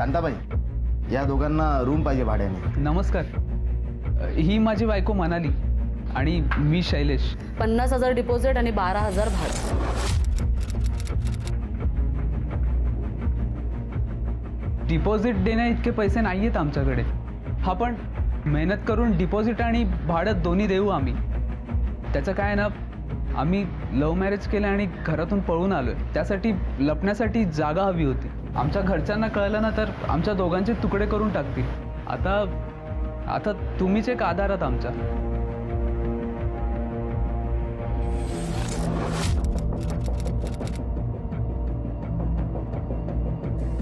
शांताबाई, या दोघांना रूम पाहिजे भाड्याने. नमस्कार, ही माझी बायको मनाली आणि मी शैलेश. 50,000 डिपॉझिट आणि 12,000 भाडं. डिपॉझिट देण्या इतके पैसे नाही आहेत आमच्याकडे. हा पण मेहनत करून डिपॉझिट आणि भाडं दोन्ही देऊ आम्ही. त्याचं काय ना, आम्ही लव्ह मॅरेज केलं आणि घरातून पळून आलो आहे. त्यासाठी लपण्यासाठी जागा हवी होती. आमच्या घरच्यांना कळलं ना तर आमच्या दोघांचे तुकडे करून टाकतील. आता तुम्हीच एक आधार आहात आमच्या.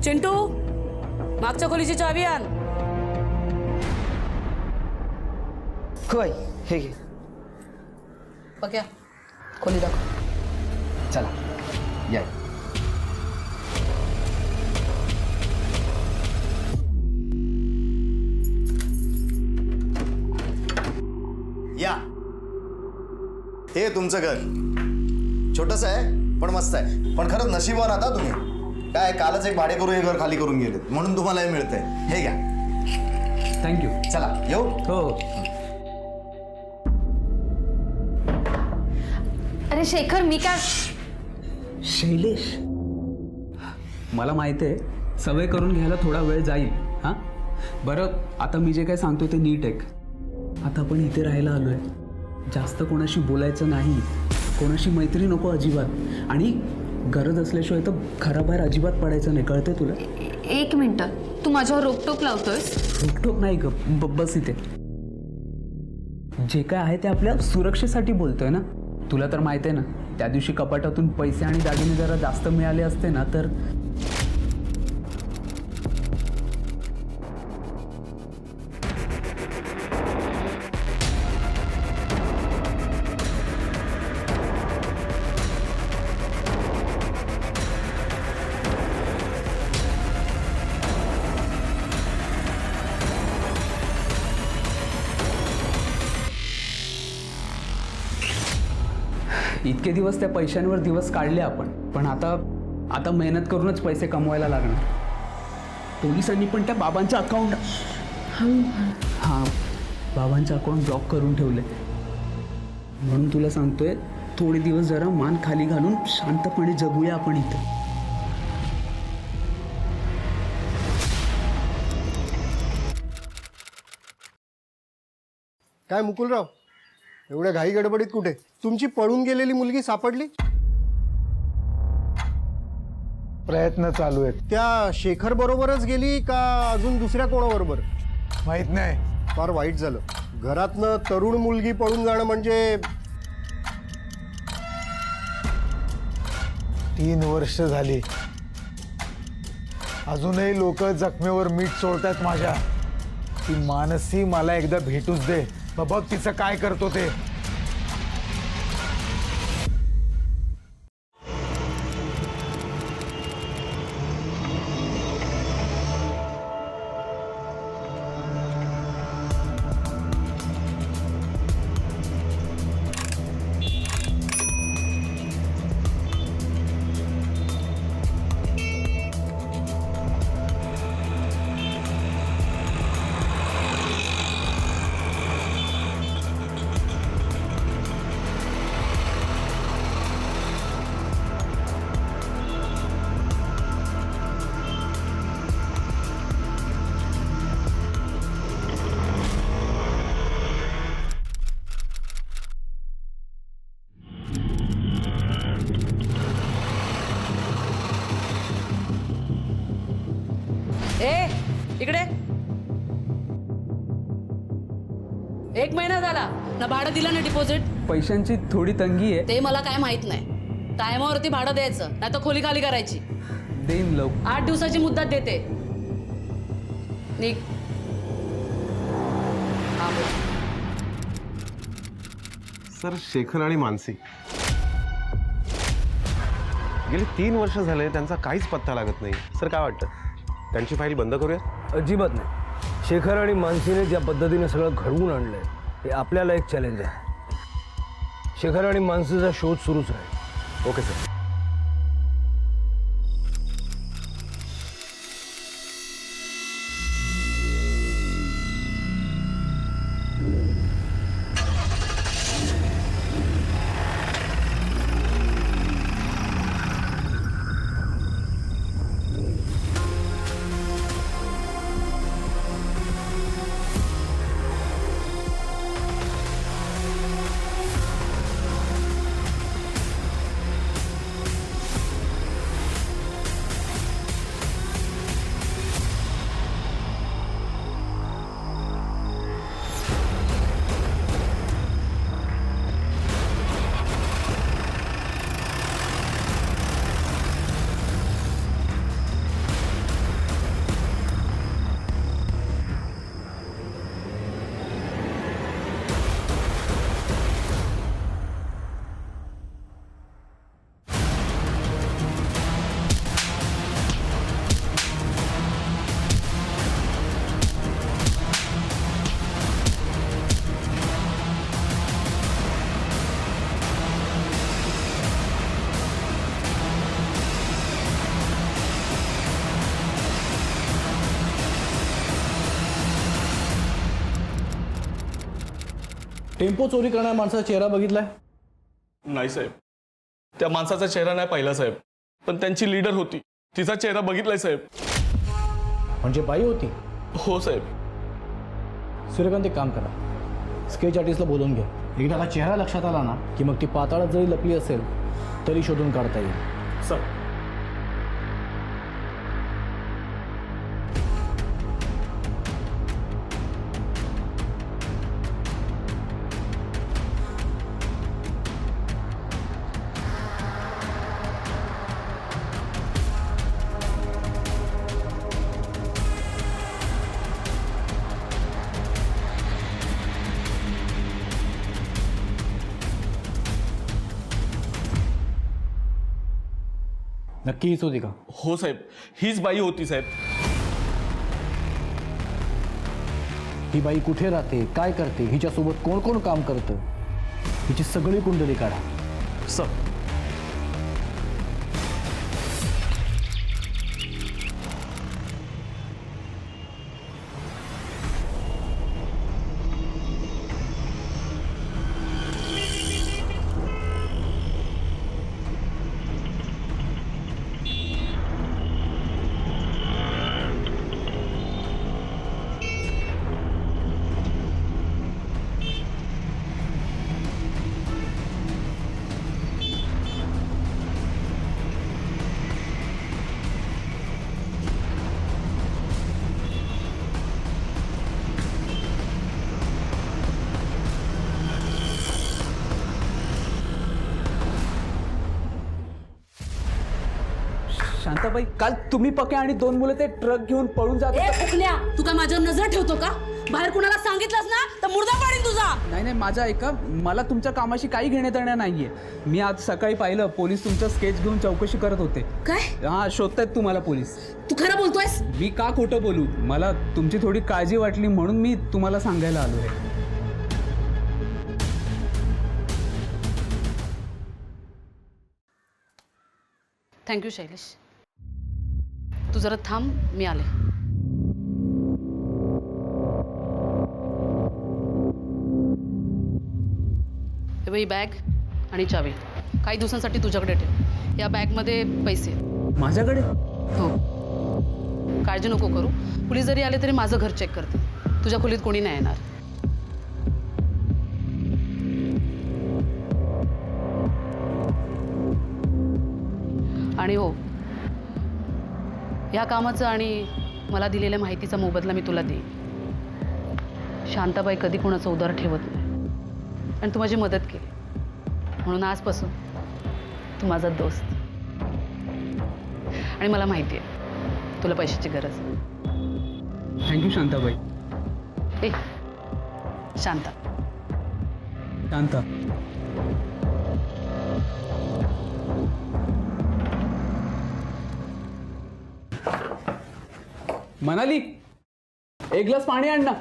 चिंटू, मागच्या खोलीची चावी आण. काय हे घे. बघ्या, खोली दाखव. चला या. या, हे तुमचं घर. छोटंसं आहे पण मस्त आहे. पण खरंच नशीबवान आता तुम्ही. काय कालच एक भाडेकरू हे घर खाली करून गेलेत म्हणून तुम्हाला हे मिळतंय. हे घ्या. थँक्यू. चला येऊ. हो. अरे शेखर, मी काय. शैलेश, मला माहिती आहे सवय करून घ्यायला थोडा वेळ जाईल. हां बरं, आता मी जे काय सांगतो ते नीट ऐक. आता आपण इथे राहायला आलो आहे. जास्त कोणाशी बोलायचं नाही, कोणाशी मैत्री नको अजिबात. आणि गरज असल्याशिवाय तर घराबाहेर अजिबात पडायचं नाही. कळतंय तुला? एक मिनिट, तू माझ्यावर रोकटोक लावतोयस? रोकटोक नाही ग, बस इथे. जे काय आहे ते आपल्या सुरक्षेसाठी बोलतोय ना. तुला तर माहिती आहे ना, त्या दिवशी कपाटातून पैसे आणि दागिने जरा जास्त मिळाले असते ना तर. इतके दिवस त्या पैशांवर दिवस काढले आपण, पण आता मेहनत करूनच पैसे कमवायला लागणार. पोलिसांनी पण त्या बाबांच्या अकाउंट बाबांचं अकाउंट ब्लॉक करून ठेवले. म्हणून तुला सांगतोय, थोडे दिवस जरा मान खाली घालून शांतपणे जगूया आपण इथं. काय मुकुलराव, एवढ्या घाई गडबडीत कुठे? तुमची पळून गेलेली मुलगी सापडली? प्रयत्न चालू आहेत. त्या शेखर बरोबरच गेली का अजून दुसऱ्या कोणाबरोबर? माहित नाही. फार वाईट झालं. घरातनं तरुण मुलगी पळून जाणं म्हणजे. 3 वर्ष झाली, अजूनही लोक जखमेवर मीठ चोळतात माझ्या. ती मानसी मला एकदा भेटूच दे, मग बघ तिचं काय करतो ते. इकडे. 1 महिना झाला ना भाडं दिलं ना डिपॉझिट. पैशांची थोडी तंगी आहे. ते मला काय माहित नाही. टायमावरती भाडं द्यायचं, नाही तर खोली खाली करायची. देईन लव. 8 दिवसाची मुदत देते. निघ. सर, शेखर आणि मानसी गेले 3 वर्ष झाले, त्यांचा काहीच पत्ता लागत नाही. सर, काय वाटतं, त्यांची फाईल बंद करूया? अजिबात नाही. शेखर आणि मानसीने ज्या पद्धतीने सगळं घडवून आणलंय हे आपल्याला एक चॅलेंज आहे. शेखर आणि मानसीचा शोध सुरूच राहील. Okay sir. टेम्पो चोरी करणाऱ्या माणसाचा चेहरा बघितलाय? नाही साहेब, त्या माणसाचा चेहरा नाही पाहिला साहेब, पण त्यांची लीडर होती, तिचा चेहरा बघितलाय साहेब. म्हणजे बाई होती? हो साहेब. सूर्यकांत, एक काम करा, स्केच आर्टिस्टला बोलवून घ्या. एकदा का चेहरा लक्षात आला ना की मग ती पाताळात जरी लपली असेल तरी शोधून काढता येईल. सर. नक्की हीच होती का? हो साहेब, हीच बाई होती साहेब. ही बाई कुठे राहते, काय करते, हिच्यासोबत कोण कोण काम करतं, हिची सगळी कुंडली काढा. सर. शांताबाई, काल तुम्ही पके आणि 2 मुलं ते ट्रक घेऊन पळून जात ए होते. फुकल्या, तू काय माझ्यावर नजर ठेवतो का? बाहेर कुणाला सांगितलंस ना तर मुर्दा पाडीन तुझा. नाही नाही, माझा ऐका, मला तुमच्या कामाशी काही घेणे देणे नाहीये. मी आज सकाळी पाहिलं, पोलीस तुमचा स्केच घेऊन चौकशी करत होते. काय? हा, शोधतायत तुम्हाला पोलीस. तू खरं बोलतोयस? मी का खोटं बोलू? मला तुमची थोडी काळजी वाटली म्हणून मी तुम्हाला सांगायला आलो आहे. थँक्यू शैलेश. तू जरा थांब, मी आले. हे बाई बॅग आणि चावी काही दिवसांसाठी तुझ्याकडे ठेव. या बॅगमध्ये पैसे आहेत. माझ्याकडे? हो. काळजी नको करू. पोलीस जरी आले तरी माझं घर चेक करते. तुझ्या खोलीत कोणी नाही येणार. आणि हो, ह्या कामाचं आणि मला दिलेल्या माहितीचा मोबदला मी तुला देईन. शांताबाई कधी कोणाचं उदार ठेवत नाही आणि तू माझी मदत केली म्हणून आजपासून तू माझा दोस्त. आणि मला माहिती आहे तुला पैशाची गरज आहे. थँक्यू शांताबाई. ए शांता. शांता. मनाली, एक ग्लास पाणी आण ना.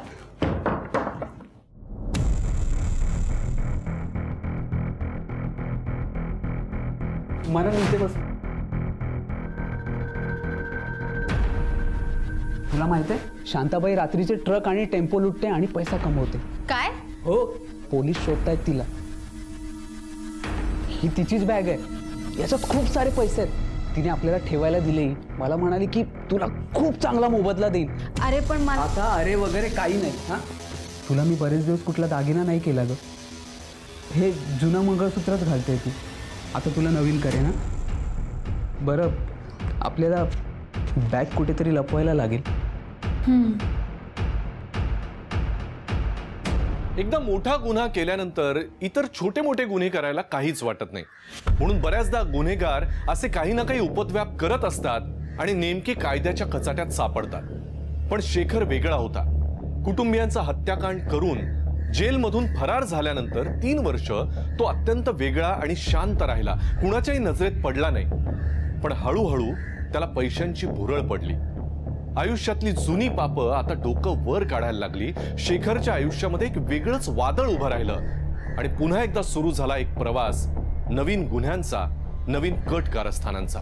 मनाली, इथे बस. तुला माहित आहे, शांताबाई रात्रीचे ट्रक आणि टेम्पो लुटते आणि पैसा कमवते. काय? हो, पोलीस शोधतायत तिला. ही तिचीच बॅग आहे, याच्यात खूप सारे पैसे आहेत. तिने आपल्याला ठेवायला दिले. मला म्हणाली की तुला खूप चांगला मोबदला देईल. अरे पण मला आता अरे वगैरे काही नाही. हां, तुला मी बरेच दिवस कुठला दागिना नाही केला ग. हे जुनं मंगळसूत्रच घालते ती. आता तुला नवीन करे ना. बरं, आपल्याला बॅग कुठेतरी लपवायला लागेल. एकदा मोठा गुन्हा केल्यानंतर इतर छोटे मोठे गुन्हे करायला काहीच वाटत नाही. म्हणून बऱ्याचदा गुन्हेगार असे काही ना काही उपद्व्याप करत असतात आणि नेमके कायद्याच्या कचाट्यात सापडतात. पण शेखर वेगळा होता. कुटुंबियांचा हत्याकांड करून जेलमधून फरार झाल्यानंतर 3 वर्ष तो अत्यंत वेगळा आणि शांत राहिला. कुणाच्याही नजरेत पडला नाही. पण हळूहळू त्याला पैशांची भुरळ पडली. आयुष्यातली जुनी पापं आता डोकं वर काढायला लागली. शेखरच्या आयुष्यामध्ये एक वेगळंच वादळ उभं राहिलं आणि पुन्हा एकदा सुरू झाला एक प्रवास नवीन गुन्ह्यांचा, नवीन कट कारस्थानांचा.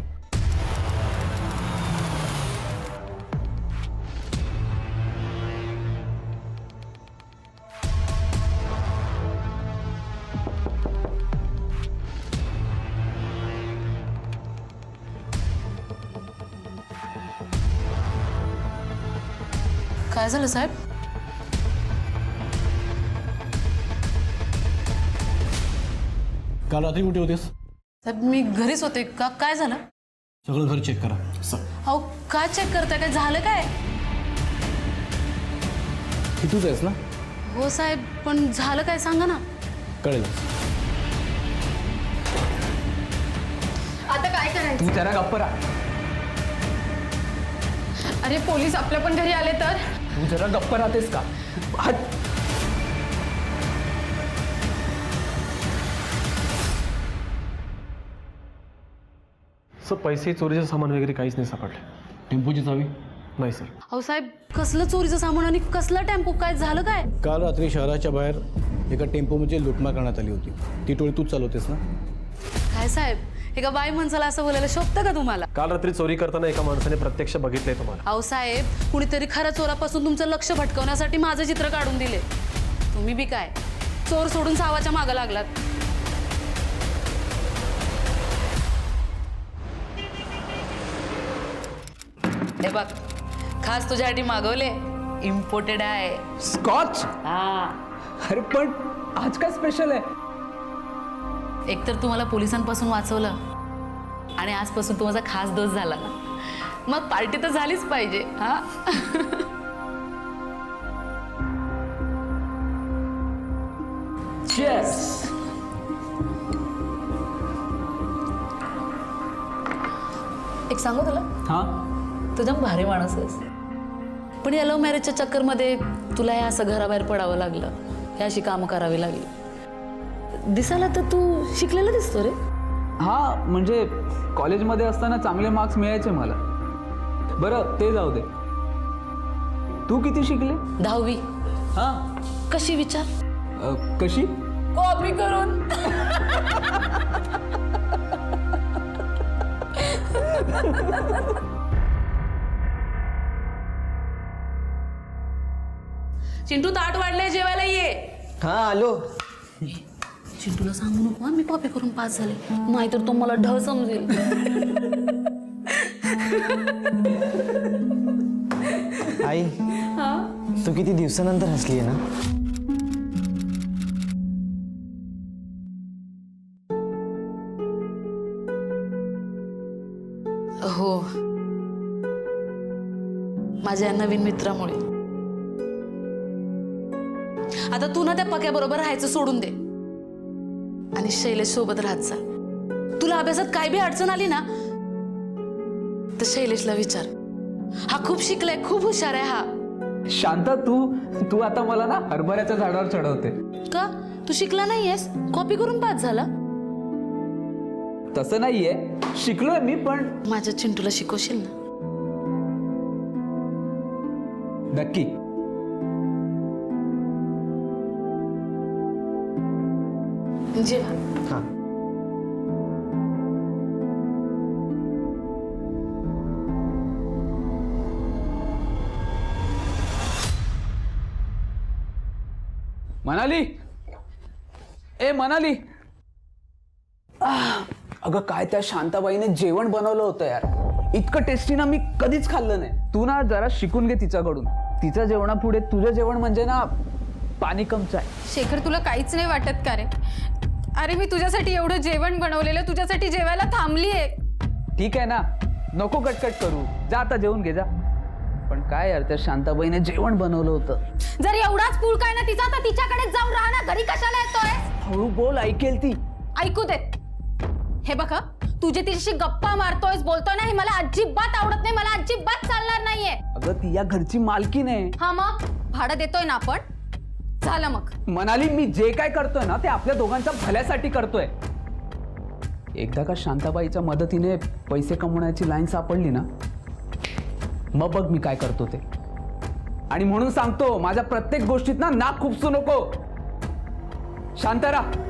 काय झालं साहेब? काल रात्री कुठे होतेस? साहेब मी घरीच होते का? काय झालं? सगळं घर चेक करा. अहो काय चेक करताय? काय झालं काय? तूच आहेस ना? हो साहेब, पण झालं काय सांगा ना. कळेल. आता काय करायचं? तू जरा गप्प राहा. अरे पोलीस आपल्या पण घरी आले तर? तू जरा गप्प राहतेस का? हट. सर पैसे चोरीचं सामान वगैरे काहीच नाही सापडले. टेम्पोची चावी नाही सर. अहो साहेब, कसलं चोरीचं सामान आणि कसला टेम्पो? काय झालं काय? काल रात्री शहराच्या बाहेर एका टेम्पोमध्ये लुटमार करण्यात आली होती. ती टोळी तूच चालवतेस ना? काय साहेब, एका बाई माणसाला असं बोलायला शोभतं का तुम्हाला? काल रात्री चोरी करताना एका माणसाने प्रत्यक्ष बघितलंय तुम्हाला. अहो साहेब, कुणीतरी खऱ्या चोरापासून तुमचं लक्ष भटकवण्यासाठी माझं चित्र काढून दिले. तुम्ही बी काय चोर सोडून सावाच्या मागं लागलात. हे बघ, खास तुझ्यासाठी मागवले. इम्पोर्टेड आहे. स्कॉच? हा. अरे पण आज काय स्पेशल आहे? एकतर तुम्हाला पोलिसांपासून वाचवलं आणि आजपासून तुमचा खास दोस्त झाला ना, मग पार्टी तर झालीच पाहिजे. हा. Cheers. एक सांगू तुला, हा, तुझा भारी माणूस आहेस, पण या लव्ह मॅरेजच्या चक्करमध्ये तुला हे असं घराबाहेर पडावं लागलं, हे अशी कामं करावी लागली. दिसायला तर तू शिकलेला दिसतो रे. हा म्हणजे कॉलेजमध्ये असताना चांगले मार्क्स मिळायचे मला. बरं ते जाऊ दे, तू किती शिकले? 10वी. हा. कशी विचार? कशी? कॉपी करून. चिंटू ताट वाढलंय, जेवायला ये. हा आलो. चिंटूला सांगू नको हा, मी कॉपी करून पास झाले, नाहीतर तो मला ढ समजेल. आई तू किती दिवसानंतर हसली आहे ना. हो, माझ्या नवीन मित्रामुळे. आता तू ना त्या पक्याबरोबर राहायचं सोडून दे आणि शैलेश सोबत राहत जा. तुला अभ्यासात काय बी अडचण आली ना तर शैलेशला विचार. हा खूप शिकलाय, खूप हुशार आहे हा. शांता, तू आता मला ना हरभऱ्याच्या झाडावर चढवते का? तू शिकला नाहीयेस, कॉपी करून पास झाला. तसं नाहीये, शिकलोय मी, पण माझ्या चिंटूला शिकवशील ना? नक्की. जेवा. हा. मनाली, ए मनाली. अगं काय त्या शांताबाईने जेवण बनवलं होतं यार, इतकं टेस्टी ना मी कधीच खाल्लं नाही. तू ना जरा शिकून घे तिच्याकडून. तिच्या जेवणापुढे तुझं जेवण म्हणजे ना पाणी कमचं आहे. शेखर तुला काहीच नाही वाटत का रे? अरे मी तुझ्यासाठी एवढं जेवण बनवलेलं, तुझ्यासाठी जेवायला थांबली आहे. ठीक आहे ना, नको कटकट करू, जा आता जेवून घे जा. पण काय यार, त्या शांताबाईने जेवण बनवलं होतं. जर एवढाच पूल काय ना तिचा, तर तिच्याकडे जाऊन राहा ना, घरी कशाला येतोय? हळू बोल, ऐकेल ती. ऐकू दे. हे बघा, तुझे तिच्याशी गप्पा मारतोयस, बोलतोय ना, हे मला अजिबात आवडत नाही, मला अजिबात चालणार नाहीये. अगं ती या घरची मालकीण आहे. हा मग भाडं देतोय ना आपण, झालं मग. मनाली, मी जे काय करतोय ना ते आपल्या दोघांच्या भल्यासाठी करतोय. एकदा का शांताबाईच्या मदतीने पैसे कमवण्याची लाईन सापडली ना, मग बघ मी काय करतो ते. आणि म्हणून सांगतो, माझ्या प्रत्येक गोष्टीत ना नाक खुपसू नको. शांत राहा.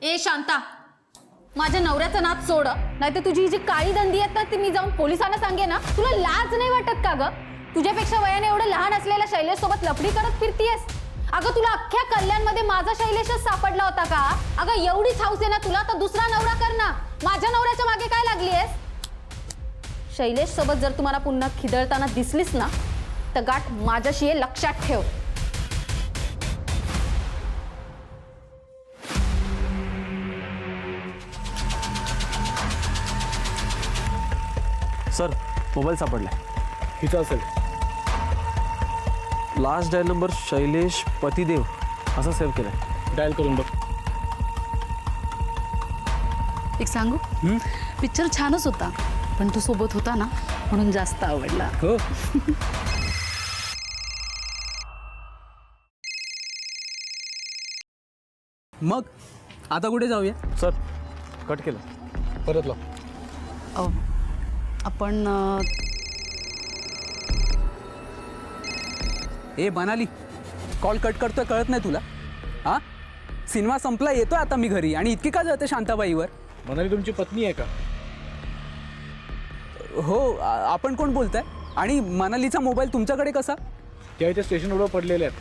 ए शांता, माझ्या नवऱ्याचं नाद सोड, नाहीतर तुझी ही जी काळी दंडी आहेत ना ती मी जाऊन पोलिसांना सांगे ना. तुला लाज नाही वाटत का ग? तुझ्यापेक्षा वयाने एवढं लहान असलेल्या शैलेश सोबत लफडी करत फिरतीयस. अगं तुला अख्ख्या कल्याणमध्ये माझा शैलेशच सापडला होता का? अगं एवढीच हौस आहे ना तुला तर दुसरा नवरा कर ना. माझ्या नवऱ्याच्या मागे काय लागलीयस? शैलेश सोबत जर तुम्हाला पुन्हा खिदळताना दिसलीस ना तर गाठ माझ्याशी आहे, लक्षात ठेव. सर, मोबाईल सापडलाय. इथं असेल. लास्ट डायल नंबर शैलेश पतिदेव असा सेव्ह केलाय. डायल करून बघ. एक सांगू, पिक्चर छानच होता पण तू सोबत होता ना म्हणून जास्त आवडला. हो. मग आता कुठे जाऊया? सर, कट केलं. परत लाव. आपण ए मनाली, कॉल कट करतोय कळत नाही तुला? हा, सिनेमा संपला, येतोय आता मी घरी. आणि इतकी का जाते शांताबाईवर? मनाली तुमची पत्नी आहे का? हो. आपण कोण बोलताय? आणि मनालीचा मोबाईल तुमच्याकडे कसा? त्या इथे स्टेशनवर पडलेले आहेत.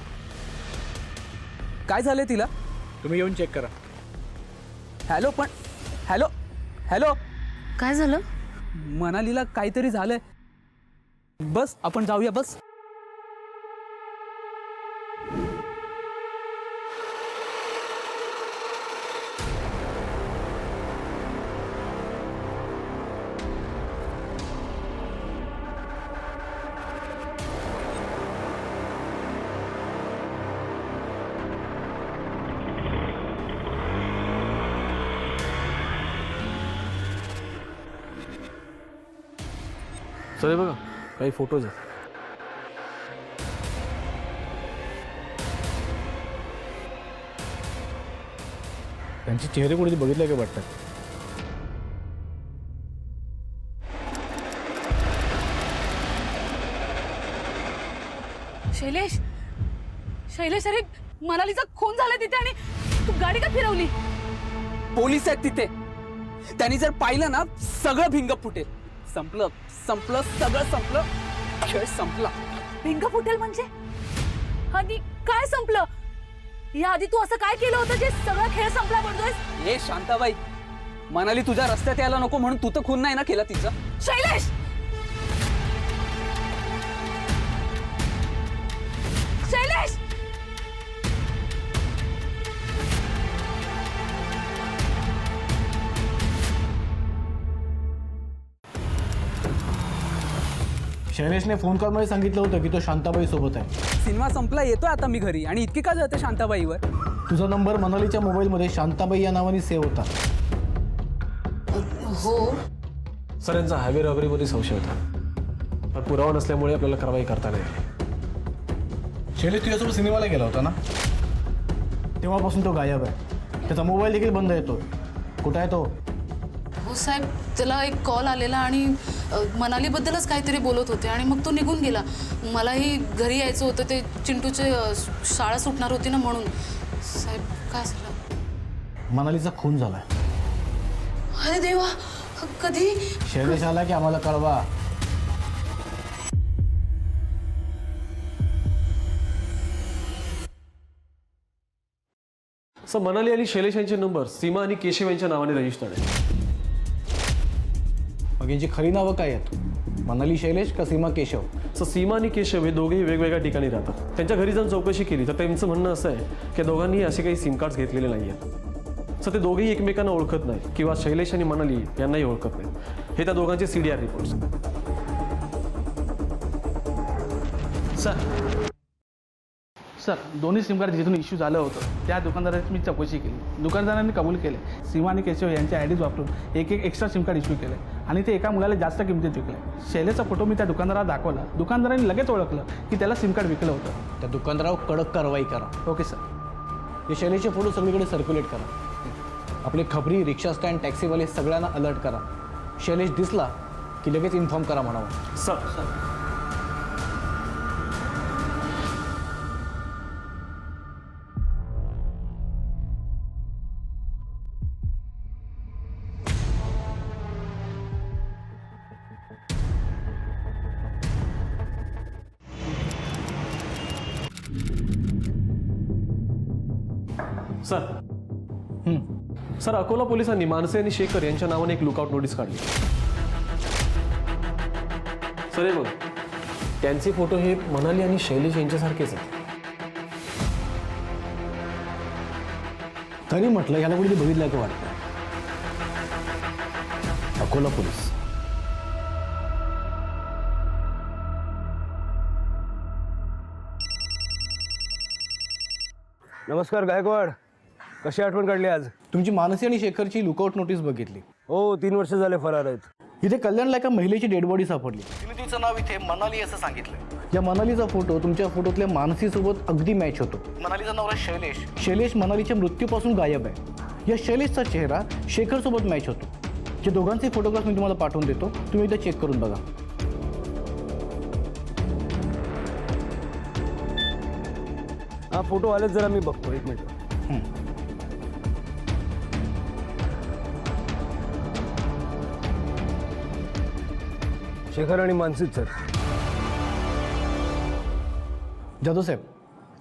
काय झालं तिला? तुम्ही येऊन चेक करा. हॅलो, पण हॅलो हॅलो, काय झालं? मनालीला काहीतरी झालंय. बस आपण जाऊया. बस. सर, हे बघा काही फोटोज आहेत. त्यांचे चेहरे कोणी बघितले का वाटतात? शैलेश, शैलेश, अरे मनालीचा खून झाला तिथे आणि तू गाडी का फिरवली? पोलीस आहेत तिथे. त्यांनी जर पाहिलं ना सगळं भिंग फुटेल. संपलं संपलं सगळं संपलं. खेळ संपला. भिंग फुटेल म्हणजे? आधी काय संपलं? या आधी तू असं काय केलं होतं जे सगळा खेळ संपला म्हणतोयस? ए शांताबाई, मनाली तुझ्या रस्त्यात यायला नको म्हणून तू तर खून नाही ना केला तिचा. शैलेश, शैलेश, शैलेशने फोन कॉलमध्ये सांगितलं होतं की तो शांताबाई सोबत आहे. सिनेमा संपला, येतोय आता मी घरी. आणि इतकी का जाते शांताबाईवर? तुझा नंबर मनालीच्या मोबाईलमध्ये शांताबाई या नावाने सेव्ह होता. हो. सर, यांचा हायवे रॉबरीमध्ये संशय होता, पण पुरावा नसल्यामुळे आपल्याला कारवाई करता नाही आली. शैलेश तुझ्यासोबत सिनेमाला गेला होता ना? तेव्हापासून तो गायब आहे. त्याचा मोबाईल देखील बंद येतो. कुठं आहे तो? हो साहेब, त्याला एक कॉल आलेला आणि मनालीबद्दलच काहीतरी बोलत होते आणि मग तो निघून गेला. मलाही घरी यायचं होतं, ते चिंटूचे शाळा सुटणार होती ना म्हणून. साहेब, काय झालं? मनालीचा खून झालाय. अरे देवा, कधी? शैलेश आला की आम्हाला कळवा. सर, मनाली आणि शैलेश यांचे नंबर सीमा आणि केशव यांच्या नावाने रजिस्टर्ड आहे. मग यांची खरी नावं काय आहेत? मनाली शैलेश का सीमा केशव? सर, सीमा आणि केशव हे दोघेही वेगवेगळ्या ठिकाणी राहतात. त्यांच्या घरी जाऊन चौकशी केली तर त्यांचं म्हणणं असं आहे की दोघांनी असे काही सिम कार्ड्स घेतलेले नाही आहेत. सर, ते दोघेही एकमेकांना ओळखत नाही किंवा शैलेश आणि मनाली यांनाही ओळखत नाही. हे त्या दोघांचे CDR रिपोर्ट्स. सर, दोन्ही सिम कार्ड जिथून इश्यू झालं होतं त्या दुकानदाराची मी चौकशी केली. दुकानदारांनी कबूल केले सीमा आणि केशव यांच्या आयडीज वापरून एक एक्स्ट्रा सिम कार्ड इश्यू केले आणि ते एका मुलाला जास्त किमतीत विकले. शैलेशचा फोटो मी त्या दुकानदाराला दाखवला. दुकानदारांनी लगेच ओळखलं की त्याला सिम कार्ड विकलं होतं. त्या दुकानदारावर कडक कारवाई करा. Okay sir. हे शैलेशचे फोटो सगळीकडे सर्क्युलेट करा. आपले खबरी, रिक्षा स्टँड, टॅक्सीवाले सगळ्यांना अलर्ट करा. शैलेश दिसला की लगेच इन्फॉर्म करा म्हणावं. सर, सर सर अकोला पोलिसांनी मानसे आणि शेखर यांच्या नावाने एक लुकआउट नोटीस काढली. सर हे बघ, त्यांचे फोटो हे मनाली आणि शैलेश यांच्यासारखेच आहेत. तरी म्हटलं याला कुठे बघितलं का वाटतं. अकोला पोलीस. नमस्कार गायकवाड, कशी आठवण काढली आज? तुमची मानसी आणि शेखरची लुकआउट नोटीस बघितली. हो, 3 वर्ष झाले फरार आहेत. इथे कल्याणला एका महिलेची डेड बॉडी सापडली. तिने तिचं नाव इथे मनाली असं सांगितलं. या मनालीचा फोटो तुमच्या फोटोतल्या मानसीसोबत अगदी मॅच होतो. मनालीचा नवरा शैलेश. शैलेश मनालीच्या मृत्यूपासून गायब आहे. या शैलेशचा चेहरा शेखरसोबत मॅच होतो. जे दोघांचे फोटोग्राफ मी तुम्हाला पाठवून देतो, तुम्ही इथे चेक करून बघा. हा फोटो आलेच, जरा मी बघतो, 1 मिनिट. शेखर आणि मानसीच आहेत. जाधव साहेब,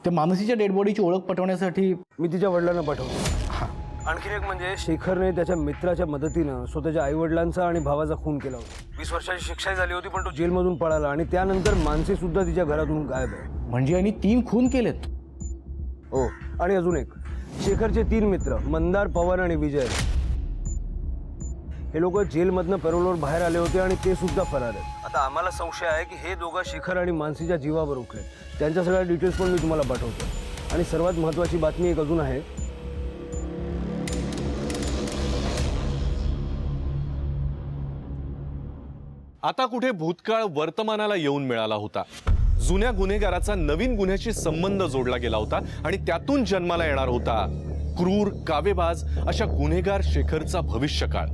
त्या मानसीच्या डेड बॉडीची ओळख पटवण्यासाठी मी तिच्या वडिलांना पाठवतो. आणखीन एक म्हणजे शेखरने त्याच्या मित्राच्या मदतीनं स्वतःच्या आईवडिलांचा आणि भावाचा खून केला होता. 20 वर्षाची शिक्षाही झाली होती, पण तो जेलमधून पळाला आणि त्यानंतर मानसी सुद्धा तिच्या घरातून गायब आहे. म्हणजे यांनी 3 खून केलेत. हो, आणि अजून एक, शेखरचे 3 मित्र मंदार, पवन आणि विजय, हे लोक जेलमधनं पॅरोलवर बाहेर आले होते आणि ते सुद्धा फरार आहेत. आता आम्हाला संशय आहे की हे दोघं शेखर आणि मानसीच्या जीवावर उठले. त्यांच्या सगळ्या डिटेल्स पण मी तुम्हाला पाठवतो. आणि सर्वात महत्त्वाची बातमी एक अजून आहे. आता कुठे भूतकाळ वर्तमानाला येऊन मिळाला होता. जुन्या गुन्हेगाराचा नवीन गुन्ह्याशी संबंध जोडला गेला होता आणि त्यातून जन्माला येणार होता क्रूर, कावेबाज अशा गुन्हेगार शेखरचा भविष्यकाळ.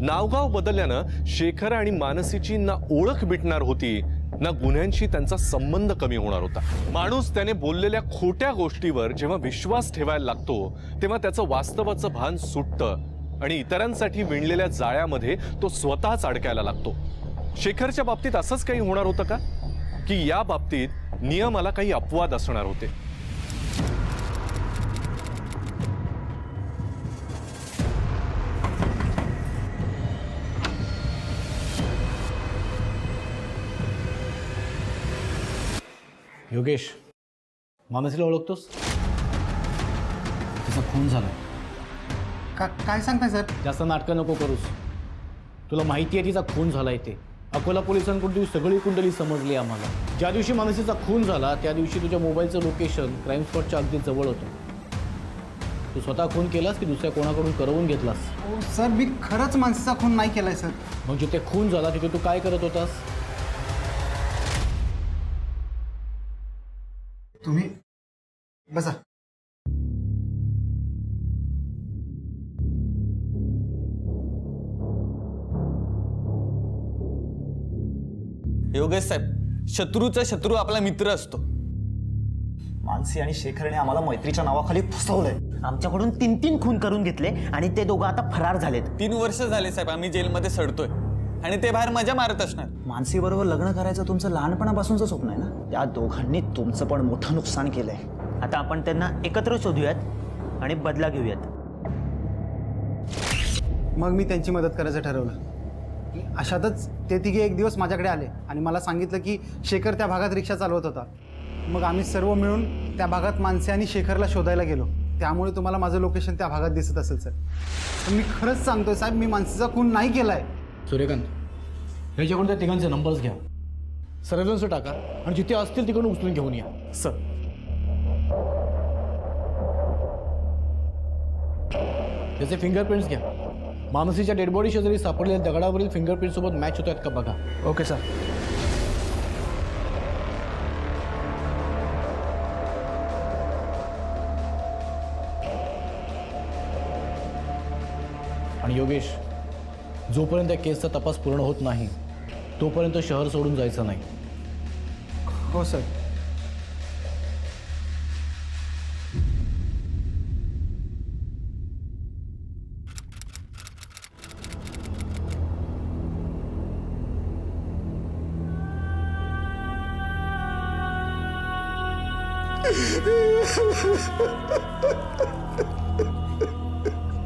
नावगाव बदलल्यानं शेखर आणि मानसीची ना ओळख मिटणार होती, ना गुन्ह्यांशी त्यांचा संबंध कमी होणार होता. माणूस त्याने बोललेल्या खोट्या गोष्टीवर जेव्हा विश्वास ठेवायला लागतो, तेव्हा त्याचं वास्तवाचं भान सुटतं आणि इतरांसाठी विणलेल्या जाळ्यामध्ये तो स्वतःच अडकायला लागतो. शेखरच्या बाबतीत असंच काही होणार होतं का, की या बाबतीत नियमाला काही अपवाद असणार होते? योगेश, मानसीला ओळखतोस? तिचा खून झाला. काय सांगताय सर? जास्त नाटकं नको करूस. तुला माहिती आहे तिचा खून झाला इथे. अकोला पोलिसांकडून तुझी सगळी कुंडली समजली आम्हाला. ज्या दिवशी मानसीचा खून झाला त्या दिवशी तुझ्या मोबाईलचं लोकेशन क्राईम स्पॉटच्या अगदी जवळ होतं. तू स्वतः खून केलास की दुसऱ्या कोणाकडून करवून घेतलास? सर, मी खरंच मानसीचा खून नाही केलाय सर. मग जिथे खून झाला तिथे तू काय करत होतास? तुम्ही बसा. योगेश साहेब, शत्रूचा शत्रू आपला मित्र असतो. मानसी आणि शेखरने आम्हाला मैत्रीच्या नावाखाली फसवलंय. आमच्याकडून 3 खून करून घेतले आणि ते दोघं आता फरार झालेत. 3 वर्ष झाले साहेब आम्ही जेलमध्ये सडतोय आणि ते बाहेर मजा मारत असणार. मानसी बरोबर लग्न करायचं तुमचं लहानपणापासूनचं स्वप्न आहे ना. त्या दोघांनी तुमचं पण मोठं नुकसान केलंय. आता आपण त्यांना एकत्र शोधूयात आणि बदला घेऊयात. मग मी त्यांची मदत करायचं ठरवलं. अशातच ते तिघे एक दिवस माझ्याकडे आले आणि मला सांगितलं की शेखर त्या भागात रिक्षा चालवत होता. मग आम्ही सर्व मिळून त्या भागात मानसी आणि शेखरला शोधायला गेलो. त्यामुळे तुम्हाला माझं लोकेशन त्या भागात दिसत असेल सर. पण मी खरंच सांगतोय साहेब, मी मानसीचा खून नाही केलाय. सूर्यकांत, ह्याच्याकडून त्या तिघांचे नंबर्स घ्या, सर्वेलन्स टाका आणि जिथे असतील तिकडून उचलून घेऊन या. सर, त्याचे फिंगरप्रिंट्स घ्या. मानसीच्या डेडबॉडी शेजारी सापडलेल्या दगडावरील फिंगरप्रिंट सोबत मॅच होत आहेत का बघा. Okay sir. आणि योगेश, जोपर्यंत त्या केसचा तपास पूर्ण होत नाही तोपर्यंत शहर सोडून जायचं नाही. हो सर.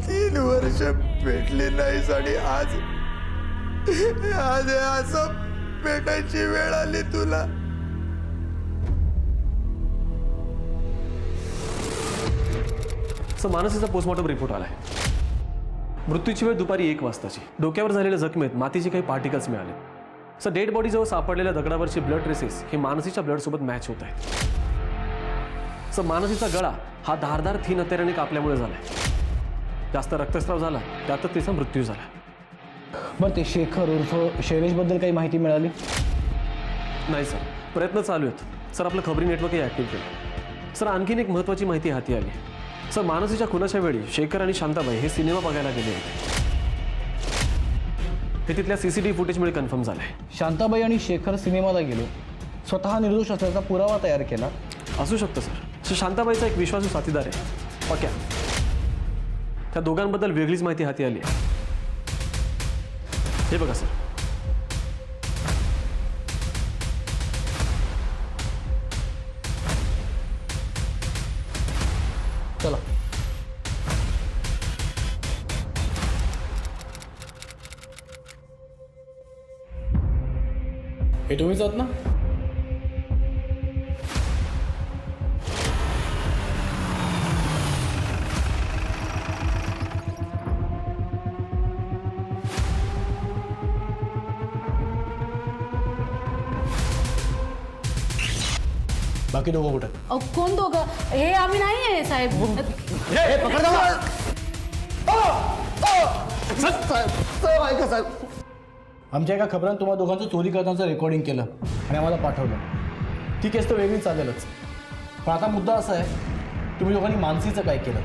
तीन वर्ष भेटली नाहीस आणि आज आज हे असं भेटायची वेळ आली तुला. मानसीचा पोस्टमॉर्टम रिपोर्ट आलाय. मृत्यूची वेळ दुपारी 1 वाजताची. डोक्यावर झालेल्या जखमेत मातीचे काही पार्टिकल्स मिळाले. सर डेड बॉडी जवळ सापडलेल्या दगडावरचे ब्लड ट्रेसेस हे मानसीच्या ब्लड सोबत मॅच होत आहेत. सर मानसीचा गळा हा धारदार थीन हत्याराने कापल्यामुळे झालाय. जास्त रक्तस्राव झाला त्यातच तिचा मृत्यू झाला. बरं ते शेखर उर्फ शैलेशबद्दल काही माहिती मिळाली? नाही सर, प्रयत्न चालू आहेत. सर आपलं खबरी नेटवर्कही ॲक्टिव्ह केलं. सर आणखीन एक महत्त्वाची माहिती हाती आली. सर मानसीच्या खुनाच्या वेळी शेखर आणि शांताबाई हे सिनेमा बघायला गेले होते. हे तिथल्या CCTV फुटेजमुळे कन्फर्म झालंय. शांताबाई आणि शेखर सिनेमाला गेले, स्वतः निर्दोष असल्याचा पुरावा तयार केला. असू शकतं सर. शांताबाईचा एक विश्वासू साथीदार आहे पक्या. त्या दोघांबद्दल वेगळीच माहिती हाती आली आहे. हे बघा सर. चला. हे तुम्हीच आहात ना? बाकी दोघं कुठे? कोण दोघं? हे आम्ही नाही आहे साहेब. आमच्या एका खबरानं तुम्हाला दोघांचं चोरी करण्याचं रेकॉर्डिंग केलं आणि आम्हाला पाठवलं. ती केस तर वेगळी चालेलच, पण आता मुद्दा असा आहे तुम्ही दोघांनी मानसीचं काय केलं?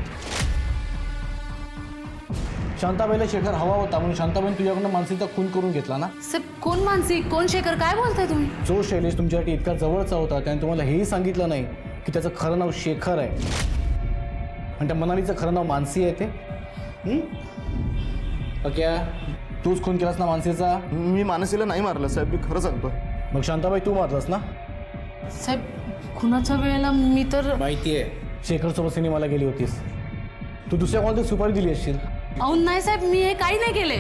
शांताबाईला शेखर हवा होता म्हणून शांताबाईने तुझ्याकडून मानसीचा खून करून घेतला ना? साहेब कोण मानसी कोण शेखर काय बोलताय तुम्ही? जो शैलेश तुमच्यासाठी इतका जवळचा होता त्याने तुम्हाला हेही सांगितलं नाही की त्याचं खरं नाव शेखर आहे आणि त्या मनालीचं खरं नाव मानसी आहे ते? ओके, तूच खून केलास ना मानसीचा? मी मानसीला नाही मारलं साहेब, मी खरं सांगतो. मग शांताबाई तू मारलास ना? साहेब खुनाच्या वेळेला मी तर माहिती आहे शेखरसोबत सिनेमाला गेली होतीस. तू दुसऱ्या कोणाला सुपारी दिली असशील. अहो नाही साहेब, मी हे काही नाही केले.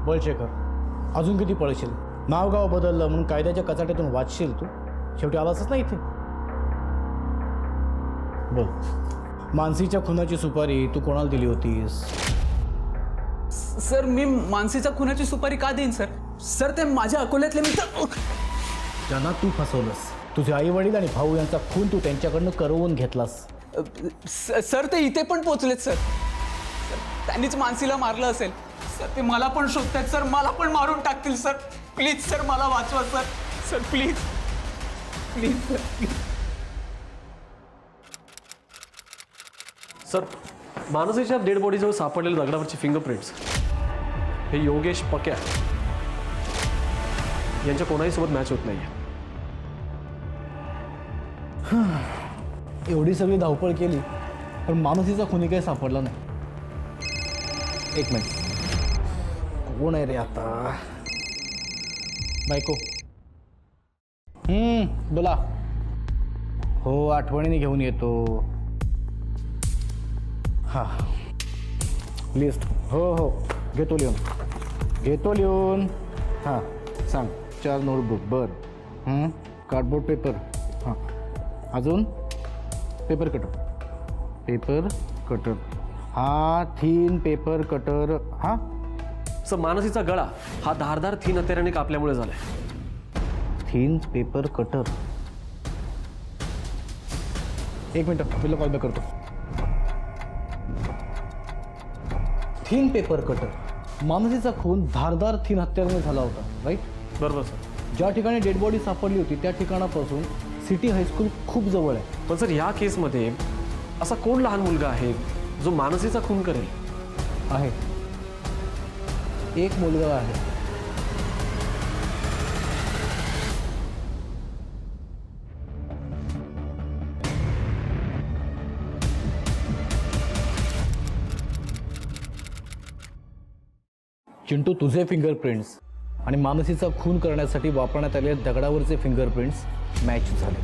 बोल शेखर, अजून किती पळशील? नाव गाव बदललं म्हणून कायद्याच्या कचाट्यातून वाचशील तू? शेवटी आलासच ना इथे. बोल, मानसीच्या खुनाची सुपारी तू कोणाला दिली होतीस? सर मी मानसीच्या खुनाची सुपारी का देईन सर? सर ते माझ्या अकोल्यातले मित्र. ज्यांना तू फसवलंस, तुझे आई वडील आणि भाऊ यांचा खून तू त्यांच्याकडनं करवून घेतलास. सर ते इथे पण पोचलेत सर. त्यांनीच मानसीला मारलं असेल सर. ते मला पण शोधतात सर, मला पण मारून टाकतील सर. प्लीज सर मला वाचवा sir. Sir please please sir. Sir मानसीच्या डेड बॉडीजवळ सापडलेल्या दगडावरचे फिंगरप्रिंट्स हे योगेश पक्या यांच्या कोणाही सोबत मॅच होत नाही. एवढी सगळी धावपळ केली पण मानसीचा खुनी काही सापडला नाही. एक मिनिट, कोण आहे रे आता? बायको. बोला. हो आठवणीने घेऊन येतो. हां लिस्ट. हो हो घेतो लिहून. हां सांग. 4 नोटबुक. बरं. Cardboard paper. हां अजून पेपर कटर. हा थीन पेपर कटर. हां सर मानसीचा गळा हा धारदार थीन हत्याराने कापल्यामुळे झालाय. Thin paper cutter. एक मिनिट, पहिला कॉल बॅक करतो. Thin paper cutter. मानसीचा खून धारदार थीन हत्याराने झाला होता, राईट? बरोबर सर. ज्या ठिकाणी डेड बॉडी सापडली होती त्या ठिकाणापासून सिटी हायस्कूल खूप जवळ आहे. पण सर या केसमध्ये असा कोण लहान मुलगा आहे जो मानसीचा खून करेल? आहे एक मुलगा आहे. चिंटू, तुझे फिंगरप्रिंट्स आणि मानसीचा खून करण्यासाठी वापरण्यात आलेल्या दगडावरचे फिंगरप्रिंट्स मॅच झाले.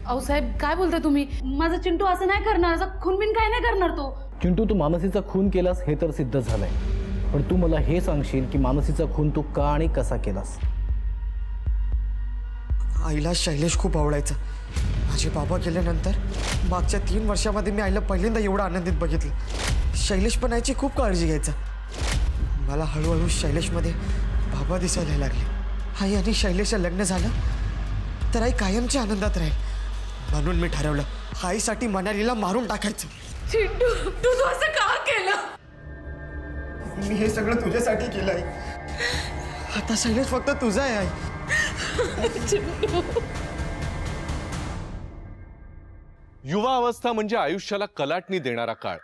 अहो साहेब, काय बोलताय तुम्ही? माझा चिंटू असं नाही करणार, असं खूनबिन काय नाही करणार तो. चिंटू, तू मानसीचा खून केलास हे तर सिद्ध झालंय, पण तू मला हे सांगशील की मानसीचा खून तू का आणि कसा केलास? आईला शैलेश खूप आवडायचा. माझे बाबा गेल्यानंतर मागच्या 3 वर्षामध्ये मी आईला पहिल्यांदा एवढं आनंदित बघितलं. शैलेश पण आईची खूप काळजी घ्यायचा. मला हळूहळू शैलेशमध्ये बाबा दिसायला लागले. आई आणि शैलेशचं लग्न झालं तर आई कायमच्या आनंदात राहील. म्हणून मी ठरवलं आईसाठी मनालीला मारून टाकायचं. चिंटू, तू असं का केलं? मी हे सगळं तुझ्यासाठी केलंय. आता शैलेश फक्त तुझा आहे आई. युवा अवस्था म्हणजे आयुष्याला कलाटणी देणारा काळ.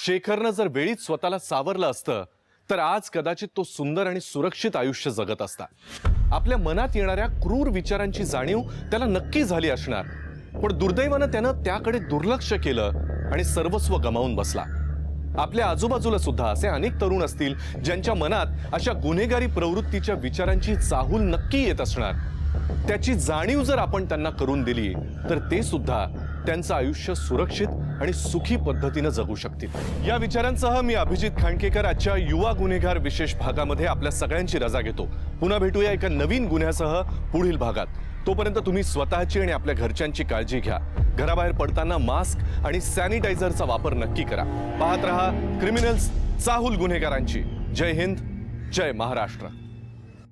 शेखरनं जर वेळीच स्वतःला सावरलं असतं तर आज कदाचित तो सुंदर आणि सुरक्षित आयुष्य जगत असता. आपल्या मनात येणाऱ्या क्रूर विचारांची जाणीव त्याला नक्की झाली असणार, पण दुर्दैवानं त्यानं त्याकडे दुर्लक्ष केलं आणि सर्वस्व गमावून बसला. आपल्या आजूबाजूला सुद्धा असे अनेक तरुण असतील ज्यांच्या मनात अशा गुन्हेगारी प्रवृत्तीच्या विचारांची चाहूल नक्की येत असणार. त्याची जाणीव जर आपण त्यांना करून दिली तर ते सुद्धा त्यांचं आयुष्य सुरक्षित आणि सुखी पद्धतीनं जगू शकतील. या विचारांसह मी अभिजित खांडकेकर आजच्या युवा गुन्हेगार विशेष भागामध्ये आपल्या सगळ्यांची रजा घेतो. पुन्हा भेटूया एका नवीन गुन्ह्यासह पुढील भागात. तोपर्यंत तुम्ही स्वतःची आणि आपल्या घरच्यांची काळजी घ्या. घराबाहेर पडताना मास्क आणि सॅनिटायझरचा वापर नक्की करा. पाहत रहा क्रिमिनल्स, चाहूल गुन्हेगारांची. जय हिंद, जय महाराष्ट्र.